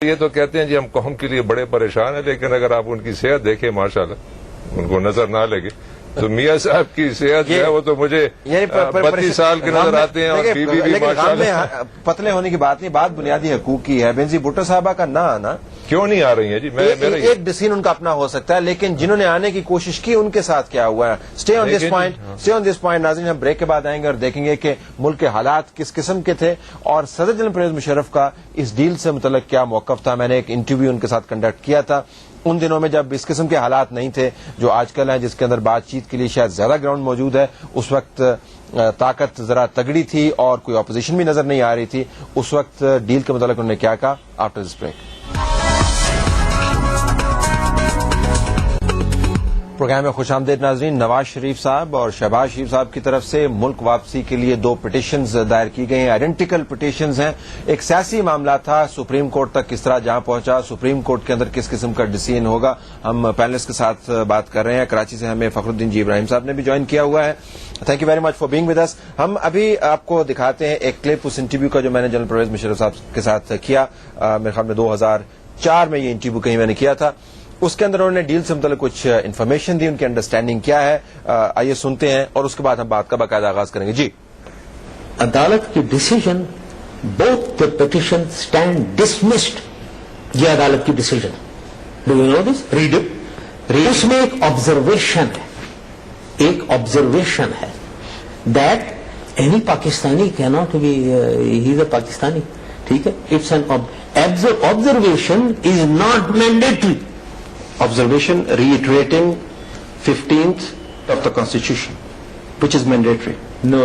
یہ تو کہتے ہیں جی ہم قوم کے لیے بڑے پریشان ہیں، لیکن اگر آپ ان کی صحت دیکھیں ماشاءاللہ ان کو نظر نہ لگے تو میاں صاحب کی صحت جو ہے وہ تو مجھے 32 سال کے نظر آتے ہیں، اور بیوی بھی ماشاءاللہ۔ پتلے ہونے کی بات نہیں، بات بنیادی حقوق کی ہے۔ بینظیر بھٹو صاحبہ کا نہ آنا کیوں نہیں آ رہی ہیں جی؟ ایک ڈسین ان کا اپنا ہو سکتا ہے، لیکن جنہوں نے آنے کی کوشش کی ان کے ساتھ کیا ہوا ہے؟ اسٹے آن دس پوائنٹ ناظرین، ہم بریک کے بعد آئیں گے اور دیکھیں گے کہ ملک کے حالات کس قسم کے تھے اور صدر جنرل پرویز مشرف کا اس ڈیل سے متعلق کیا موقف تھا۔ میں نے ایک انٹرویو ان کے ساتھ کنڈکٹ کیا تھا ان دنوں میں جب اس قسم کے حالات نہیں تھے جو آج کل ہیں، جس کے اندر بات چیت کے لیے شاید زیادہ گراؤنڈ موجود ہے۔ اس وقت طاقت ذرا تگڑی تھی اور کوئی اپوزیشن بھی نظر نہیں آ رہی تھی۔ اس وقت ڈیل کے متعلق انہوں نے کیا کہا؟ After this break. پروگرام میں خوش آمدید ناظرین۔ نواز شریف صاحب اور شہباز شریف صاحب کی طرف سے ملک واپسی کے لیے 2 پٹیشنز دائر کی گئی ہیں، آئیڈینٹیکل پٹیشنز ہیں۔ ایک سیاسی معاملہ تھا، سپریم کورٹ تک کس طرح جہاں پہنچا، سپریم کورٹ کے اندر کس قسم کا ڈیسیژن ہوگا۔ ہم پینلسٹ کے ساتھ بات کر رہے ہیں۔ کراچی سے ہمیں فخر الدین جی ابراہیم صاحب نے بھی جوائن کیا ہوا ہے۔ Thank you very much for being with us. ہم ابھی آپ کو دکھاتے ہیں ایک کلپ اس انٹرویو کا جو میں نے جنرل پرویز مشرف صاحب کے ساتھ کیا، میرے خیال میں 2004 میں یہ انٹرویو کہیں میں نے کیا تھا۔ اس کے اندر انہوں نے ڈیل سے متعلق کچھ انفارمیشن دی، ان کی انڈرسٹینڈنگ کیا ہے، آئیے سنتے ہیں اور اس کے بعد ہم بات کا باقاعدہ آغاز کریں گے۔ جی، عدالت کی decision both the petition stand dismissed, یہ عدالت کی decision. Do you know this? Read it. اس میں ایک آبزرویشن ہے دیٹ اینی پاکستانی کی not be he is a Pakistani, ٹھیک ہے؟ It's an observation is not mandatory. Observation reiterating 15th of the Constitution, which is mandatory. No.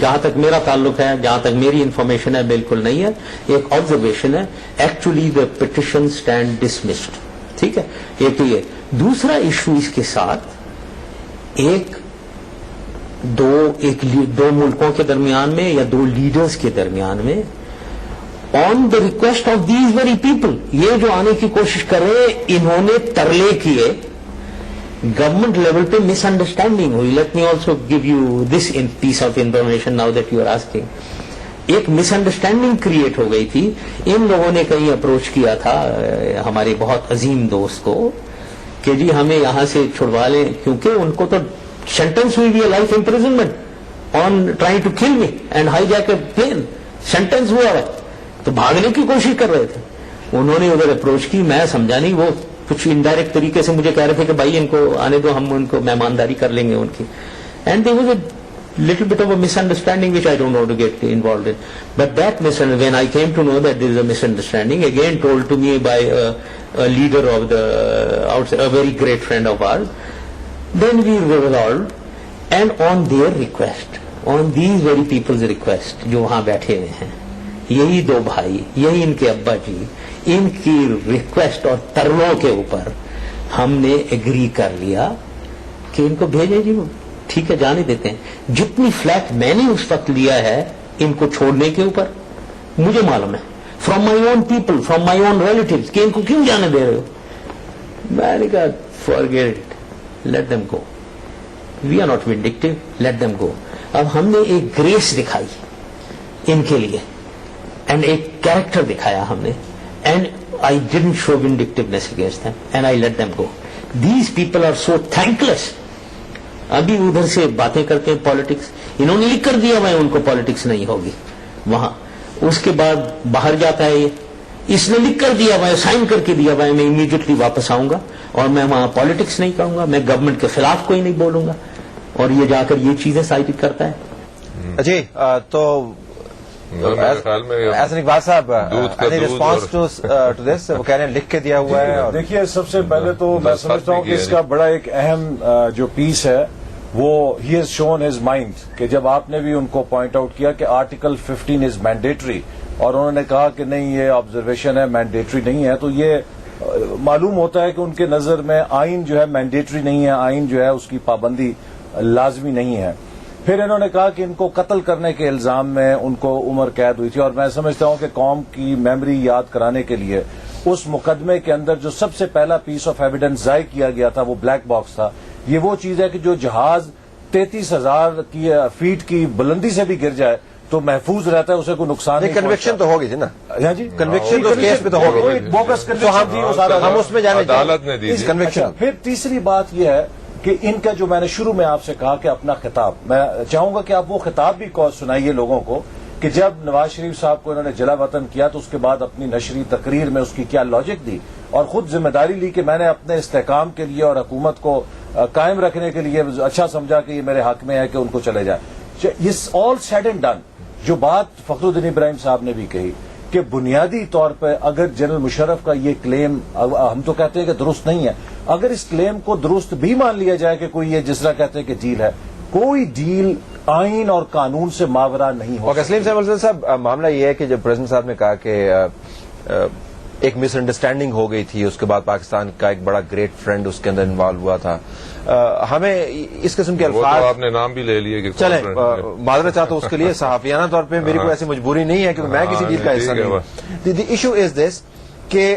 جہاں تک میرا تعلق ہے، جہاں تک میری انفارمیشن ہے، بالکل نہیں ہے۔ ایک آبزرویشن ہے، actually the petition stand dismissed, ٹھیک ہے؟ ایک تو یہ۔ دوسرا ایشو اس کے ساتھ دو ملکوں کے درمیان میں یا 2 لیڈرز کے درمیان میں on the request of these very people, یہ جو آنے کی کوشش کر رہے ہیں، انہوں نے ترلے کیے، گورنمنٹ لیول پہ مس انڈرسٹینڈنگ ہوئی۔ Let me also give you this piece of information now that you are asking. ایک مس انڈرسٹینڈنگ کریٹ ہو گئی تھی۔ ان لوگوں نے کہیں اپروچ کیا تھا ہمارے بہت عظیم دوست کو کہ جی ہمیں یہاں سے چھڑوا لیں، کیونکہ ان کو تو سینٹنس ہوئی بھی ہے، life imprisonment on trying to kill me and hijack a plane, sentence ہوا ہے، تو بھاگنے کی کوشش کر رہے تھے۔ انہوں نے ادھر اپروچ کی، میں سمجھا نہیں، وہ کچھ انڈائریکٹ طریقے سے مجھے کہہ رہے تھے کہ بھائی ان کو آنے دو، ہم ان کو مہمانداری کر لیں گے ان کی۔ And there was a little bit of a miss understanding which I don't want to get involved in. But that when I came to know that there is a misunderstanding, again told to me by a leader of the outside, a very great friend of ours, then we resolved, and on their request, on these very people's request جو وہاں بیٹھے ہوئے ہیں، یہی 2 بھائی، یہی ان کے ابا جی، ان کی ریکویسٹ اور ترلوں کے اوپر ہم نے ایگری کر لیا کہ ان کو بھیجے جی، ٹھیک ہے جانے دیتے ہیں۔ جتنی فلیٹ میں نے اس وقت لیا ہے ان کو چھوڑنے کے اوپر، مجھے معلوم ہے from my own people, from my own relatives, کہ ان کو کیوں جانے دے رہے ہو۔ میں نے کہا forget it, let them go, we are not vindictive, let them go. اب ہم نے ایک گریس دکھائی ان کے لیے، اینڈ ایک کیریکٹر دکھایا ہم نے، and I didn't show vindictiveness against them and I let them go. These people are so thankless لیس۔ ابھی ادھر سے باتیں کرتے ہیں پالیٹکس، انہوں نے لکھ کر دیا ہوا ہے ان کو پالیٹکس نہیں ہوگی وہاں، اس کے بعد باہر جاتا ہے یہ، اس نے لکھ کر دیا ہوا ہے، سائن کر کے دیا ہوا ہے میں امیڈیٹلی واپس آؤں گا اور میں وہاں پالیٹکس نہیں کروں گا، میں گورنمنٹ کے خلاف کوئی نہیں بولوں گا، اور یہ جا کر یہ چیزیں سائٹ کرتا ہے۔ جی، تو ایسن اقبال صاحب ریسپانس ٹو دس، وہ کہہ رہے ہیں لکھ کے دیا ہوا ہے۔ دیکھیے، سب سے پہلے تو میں سمجھتا ہوں کہ اس کا بڑا ایک اہم جو پیس ہے وہ he has shown his mind, کہ جب آپ نے بھی ان کو پوائنٹ آؤٹ کیا کہ آرٹیکل 15 از مینڈیٹری، اور انہوں نے کہا کہ نہیں یہ آبزرویشن ہے، مینڈیٹری نہیں ہے، تو یہ معلوم ہوتا ہے کہ ان کے نظر میں آئین جو ہے مینڈیٹری نہیں ہے، آئین جو ہے اس کی پابندی لازمی نہیں ہے۔ پھر انہوں نے کہا کہ ان کو قتل کرنے کے الزام میں ان کو عمر قید ہوئی تھی، اور میں سمجھتا ہوں کہ قوم کی میموری یاد کرانے کے لیے اس مقدمے کے اندر جو سب سے پہلا پیس آف ایویڈنس ضائع کیا گیا تھا وہ بلیک باکس تھا۔ یہ وہ چیز ہے کہ جو جہاز 33,000 فیٹ کی بلندی سے بھی گر جائے تو محفوظ رہتا ہے, اسے کوئی نقصان نہیں کنوکشن تو ہوگی نا. ہاں جی, کنوکشن تو کیس پہ تو ہوگی, بوگس کنوکشن تھی, وہ سارا ہم اس میں جانے عدالت نے دی. کنوکشن. پھر تیسری بات یہ ہے کہ ان کا جو میں نے شروع میں آپ سے کہا کہ اپنا خطاب, میں چاہوں گا کہ آپ وہ خطاب بھی سنائیے لوگوں کو کہ جب نواز شریف صاحب کو انہوں نے جلا وطن کیا تو اس کے بعد اپنی نشری تقریر میں اس کی کیا لاجک دی اور خود ذمہ داری لی کہ میں نے اپنے استحکام کے لیے اور حکومت کو قائم رکھنے کے لیے اچھا سمجھا کہ یہ میرے حق میں ہے کہ ان کو چلے جائے. یہ آل سیڈ اینڈ ڈن, جو بات فخر الدین ابراہیم صاحب نے بھی کہی کہ بنیادی طور پہ اگر جنرل مشرف کا یہ کلیم, ہم تو کہتے ہیں کہ درست نہیں ہے, اگر اس کلیم کو درست بھی مان لیا جائے کہ کوئی یہ جس طرح کہتے ہیں کہ ڈیل ہے, کوئی ڈیل آئین اور قانون سے ماورا نہیں ہو. اسلیم صاحب, معاملہ یہ ہے کہ جب پریزیڈنٹ صاحب نے کہا کہ ایک مس انڈرسٹینڈنگ ہو گئی تھی, اس کے بعد پاکستان کا ایک بڑا گریٹ فرینڈ اس کے اندر انوالو ہوا تھا, ہمیں اس قسم کے الفاظ, آپ نے نام بھی لے لیے کہ چلیں معذرت چاہتا ہوں اس کے لیے, صحافیانہ طور پہ میری کوئی ایسی مجبوری نہیں ہے کہ میں کسی ڈیل کا حصہ نہیں ہوں. دی ایشو از دس کہ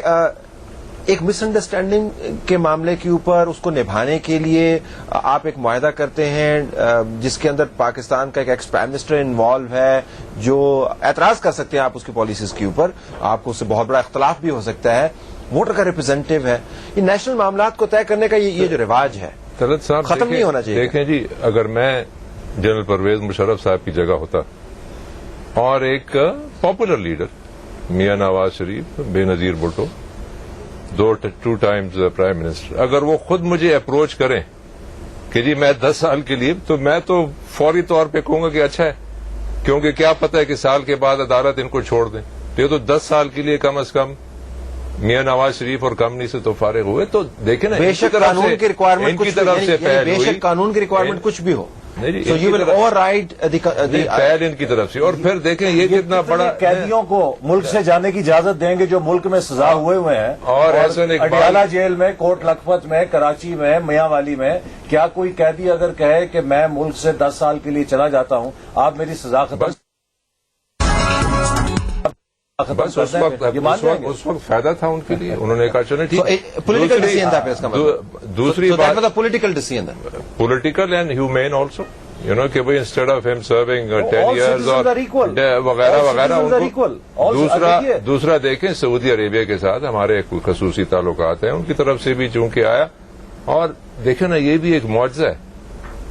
ایک مس انڈرسٹینڈنگ کے معاملے کے اوپر اس کو نبھانے کے لیے آپ ایک معاہدہ کرتے ہیں جس کے اندر پاکستان کا ایک ایکس پرائم منسٹر انوالو ہے جو اعتراض کر سکتے ہیں آپ اس کی پالیسیز کے اوپر, آپ کو اس سے بہت بڑا اختلاف بھی ہو سکتا ہے, ووٹر کا ریپرزینٹیو ہے. یہ نیشنل معاملات کو طے کرنے کا یہ جو رواج ہے طلعت صاحب ختم نہیں ہونا چاہیے. دیکھیں جی, اگر میں جنرل پرویز مشرف صاحب کی جگہ ہوتا اور ایک پاپولر لیڈر میاں نواز شریف, بے نظیر بھٹو, 2 ٹائمز پرائم منسٹر, اگر وہ خود مجھے اپروچ کریں کہ جی میں 10 سال کے لیے, تو میں تو فوری طور پہ کہوں گا کہ اچھا ہے, کیونکہ کیا پتہ ہے کہ سال کے بعد عدالت ان کو چھوڑ دیں. یہ تو 10 سال کے لیے کم از کم میاں نواز شریف اور کمنی سے تو فارغ ہوئے. تو دیکھیں نا, بے شک قانون کی ریکوائرمنٹ ان کی طرف سے بے شک قانون کی ریکوائرمنٹ کچھ بھی ہو, so you will override پہل ان کی طرف سے. اور پھر دیکھیں یہ کتنا بڑا, قیدیوں کو ملک سے جانے کی اجازت دیں گے جو ملک میں سزا ہوئے ہیں, اور احسن اقبال اڈیالہ جیل میں, کوٹ لکھپت میں, کراچی میں, میاں والی میں, کیا کوئی قیدی اگر کہے کہ میں ملک سے 10 سال کے لیے چلا جاتا ہوں, آپ میری سزا ختم, بس اس وقت فائدہ تھا ان کے لیے, انہوں نے کہا چلیں ٹھیک. پولیٹیکل ڈیسیژن تھا پھر اس کا مطلب, دوسری بات پولیٹیکل ڈیسیژن تھا, political and human also, you know کہ بھائی انسٹیڈ آف ہم سرونگ 10 ایئرز اور وغیرہ وغیرہ. دوسرا دیکھیں سعودی عربیہ کے ساتھ ہمارے خصوصی تعلقات ہیں, ان کی طرف سے بھی چونکہ آیا, اور دیکھیں نا یہ بھی ایک معجزہ ہے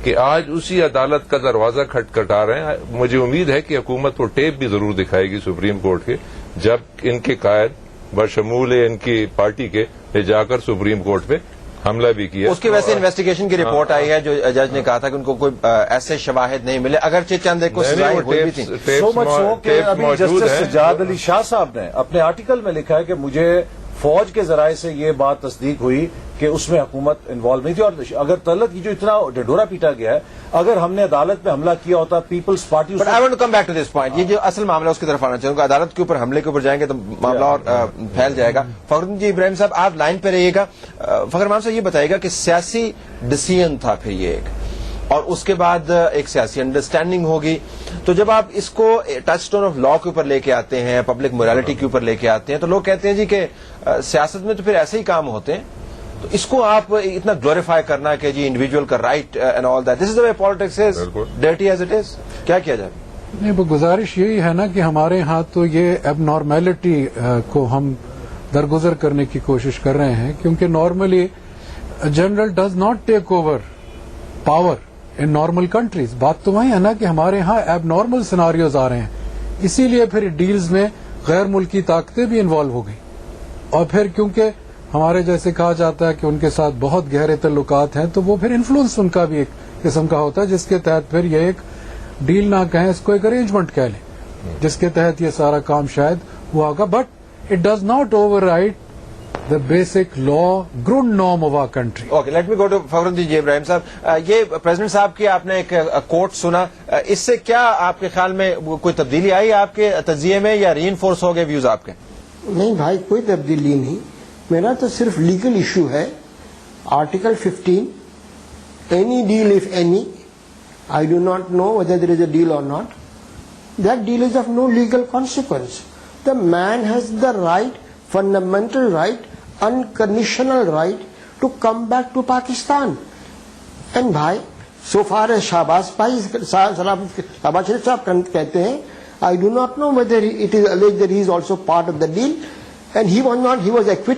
کہ آج اسی عدالت کا دروازہ کھٹکھٹا رہے ہیں. مجھے امید ہے کہ حکومت کو ٹیپ بھی ضرور دکھائے گی سپریم کورٹ کے, جب ان کے قائد بشمول ان کی پارٹی کے نے جا کر سپریم کورٹ پہ حملہ بھی کیا. اس کی ویسے انویسٹیگیشن کی رپورٹ آئی ہے جو جج نے کہا تھا کہ ان کو کوئی ایسے شواہد نہیں ملے, اگرچہ چند ایک کو سزائیں ہوئی بھی تھیں. سو مچ سو کہ ابھی جسٹس سجاد علی شاہ صاحب نے اپنے آرٹیکل میں لکھا ہے کہ مجھے فوج کے ذرائع سے یہ بات تصدیق ہوئی کہ اس میں حکومت انوالو نہیں تھی. اور اگر طلعت کی جو اتنا ڈھڈورا پیٹا گیا ہے, اگر ہم نے عدالت پہ حملہ کیا ہوتا Peoples Party, but I want to come back to this point, یہ جو اصل معاملہ اس کی طرف آنا چاہوں گا. عدالت کے اوپر حملے کے اوپر جائیں گے تو معاملہ اور پھیل جائے گا. فخر جی ابراہیم صاحب آپ لائن پہ رہیے گا. فخر امام صاحب یہ بتائیے گا کہ سیاسی ڈیسیژن تھا پھر یہ ایک, اور اس کے بعد ایک سیاسی انڈرسٹینڈنگ ہوگی, تو جب آپ اس کو ٹچ سٹون آف لا کے اوپر لے کے آتے ہیں, پبلک موریلٹی کے اوپر لے کے آتے ہیں, تو لوگ کہتے ہیں جی کہ سیاست میں تو پھر ایسے ہی کام ہوتے ہیں, تو اس کو آپ اتنا گلوریفائی کرنا کہ جی انڈیویجول کا right and all that, this is the way politics is dirty as it is, کیا کیا جائے؟ نہیں, وہ گزارش یہی ہے نا کہ ہمارے ہاں تو یہ اب نارمیلٹی کو ہم درگزر کرنے کی کوشش کر رہے ہیں, کیونکہ normally general does not take over power in normal countries. بات تو وہی ہے نا کہ ہمارے ہاں ایب نارمل سیناریوز آ رہے ہیں, اسی لیے پھر ڈیلز میں غیر ملکی طاقتیں بھی انوالو ہو گئی, اور پھر کیونکہ ہمارے جیسے کہا جاتا ہے کہ ان کے ساتھ بہت گہرے تعلقات ہیں, تو وہ پھر انفلوئنس ان کا بھی ایک قسم کا ہوتا ہے, جس کے تحت پھر یہ ایک ڈیل نہ کہیں, اس کو ایک ارینجمنٹ کہہ لیں, جس کے تحت یہ سارا کام شاید ہوا ہوگا. But it does not over ride the basic law, ground norm of our country. Okay, let me go to Fakhruddin ji Ibrahim صاحب. یہ پریزیڈنٹ صاحب کی آپ نے ایک کوٹ سنا, اس سے کیا آپ کے خیال میں کوئی تبدیلی آئی آپ کے تجزیے میں, یا ری انفورس ہو گئے ویوز آپ کے؟ نہیں بھائی, کوئی تبدیلی نہیں, میرا تو صرف لیگل ایشو ہے. Article 15, any deal if any, I do not know whether there is a deal or not. That deal is of no legal consequence. The man has the right, fundamental right, unconditional right to come back to Pakistan. And bhai, so far as Shehbaz Sharif صاحب کہتے ہیں I do not know whether it is alleged that he is also part of the deal, and he was not. He was acquitted.